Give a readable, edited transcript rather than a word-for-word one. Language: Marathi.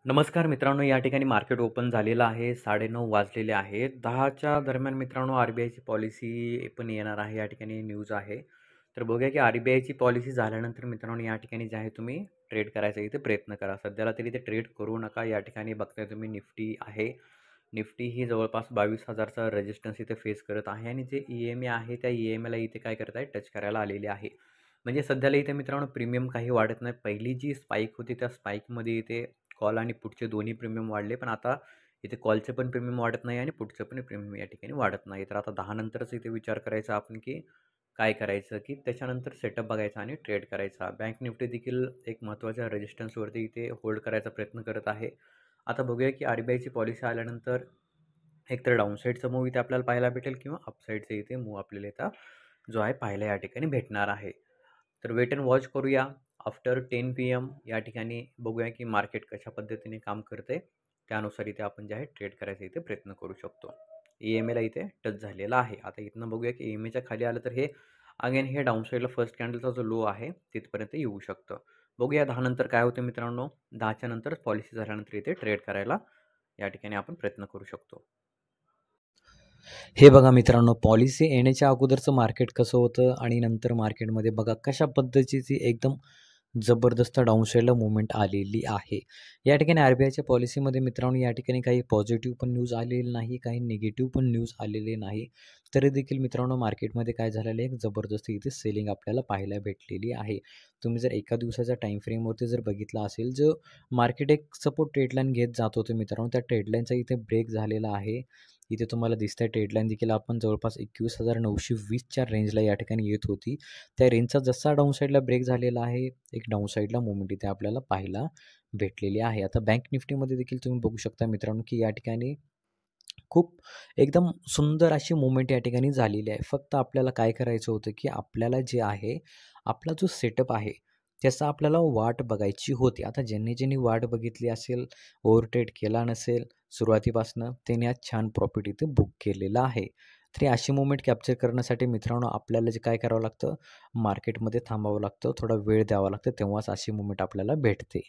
नमस्कार मित्रांनो, या ठिकाणी मार्केट ओपन झालेलं आहे. 9:30 वाजलेले आहेत. 10च्या दरम्यान मित्रांनो आर-बी-आयची पॉलिसी पण येणार आहे. या ठिकाणी न्यूज आहे. तर बघूया की आर-बी-आयची पॉलिसी झाल्यानंतर मित्रांनो या ठिकाणी जे आहे तुम्ही ट्रेड करायचा इथे प्रयत्न करा. सध्याला तरी इथे ट्रेड करू नका. या ठिकाणी बघताय तुम्ही निफ्टी आहे. निफ्टी ही जवळपास 22,000चा रेजिस्टन्स इथे फेस करत आहे आणि जे ई-एम-ए आहे त्या ई-एम-एला इथे काय करत आहे टच करायला आलेले आहे. म्हणजे सध्याला इथे मित्रांनो प्रीमियम काही वाढत नाही. पहिली जी स्पाइक होती त्या स्पाइकमध्ये इथे कॉल आणि पुटचे दोन्ही प्रीमियम वाढले. पण आता इथे कॉलचे पण प्रीमियम वाढत नाही आणि पुटचं पण प्रीमियम या ठिकाणी वाढत नाही. तर आता 10 नंतरच इथे विचार करायचा आपण की काय करायचं, की त्याच्यानंतर सेटअप बघायचा आणि ट्रेड करायचा. बँक निफ्टी देखील एक महत्त्वाच्या रेजिस्टन्सवरती इथे होल्ड करायचा प्रयत्न करत आहे. आता बघूया की आर-बी-आयची पॉलिसी आल्यानंतर एकतर डाउनसाईडचा मूव्ह इथे आपल्याला पाहायला भेटेल किंवा अपसाईडचा इथे मूव्ह आपल्याला इथं जो आहे पाहायला या ठिकाणी भेटणार आहे. तर वेट अँड वॉच करूया. आफ्टर 10 PM या ठिकाणी बघूया की मार्केट कशा पद्धतीने काम करते. त्यानुसार इथे आपण जे आहे ट्रेड करायचा इथे प्रयत्न करू शकतो. ई-एम-एला इथे टच झालेला आहे. आता इथनं बघूया की ई-एम-एच्या खाली आलं तर हे अगेन हे डाउनसाईडला फर्स्ट कॅन्डलचा जो लो आहे तिथपर्यंत येऊ शकतं. बघूया 10 नंतर काय होतं मित्रांनो. 10च्या नंतर पॉलिसी झाल्यानंतर इथे ट्रेड करायला या ठिकाणी आपण प्रयत्न करू शकतो. हे बघा मित्रांनो, पॉलिसी येण्याच्या अगोदरचं मार्केट कसं होतं आणि नंतर मार्केटमध्ये बघा कशा पद्धतीची एकदम जबरदस्त डाउनसाईडला मूव्हमेंट आलेली आहे. या ठिकाणी आर-बी-आयच्या पॉलिसीमध्ये मित्रांनो या ठिकाणी काही पॉझिटिव्ह पण न्यूज आलेली नाही, काही निगेटिव्ह पण न्यूज आलेले नाही. तरी देखील मित्रांनो मार्केटमध्ये काय झालेलं आहे, एक जबरदस्त इथे सेलिंग आपल्याला पाहायला भेटलेली आहे. तुम्ही जर एका दिवसाच्या टाईम फ्रेमवरती जर बघितलं असेल, जो मार्केट एक सपोर्ट ट्रेडलाईन घेत जात होते मित्रांनो, त्या ट्रेडलाईनचा इथे ब्रेक झालेला आहे. इथे तुम्हाला दिसतंय ट्रेडलाईन देखील आपण जवळपास 21,920च्या रेंजला या ठिकाणी येत होती. त्या रेंजचा जसा डाऊन साईडला ब्रेक झालेला आहे, एक डाऊन साईडला मूव्हमेंट इथे आपल्याला पाहायला भेटलेली आहे. आता बँक निफ्टीमध्ये देखील तुम्ही बघू शकता मित्रांनो, की या ठिकाणी खूप एकदम सुंदर अशी मूव्हमेंट या ठिकाणी झालेली आहे. फक्त आपल्याला काय करायचं होतं, की आपल्याला जे आहे, आपला जो सेटअप आहे, त्याचा आपल्याला वाट बघायची होती. आता ज्यांनी वाट बघितली असेल, ओव्हरट्रेड केला नसेल सुरुवातीपासून, त्याने आज छान प्रॉफिट इथे बुक केलेलं आहे. तर ही अशी मूव्हमेंट कॅप्चर करण्यासाठी मित्रांनो आपल्याला जे काय करावं लागतं, मार्केटमध्ये थांबावं लागतं, थोडा वेळ द्यावा लागतो, तेव्हाच अशी मूव्हमेंट आपल्याला भेटते.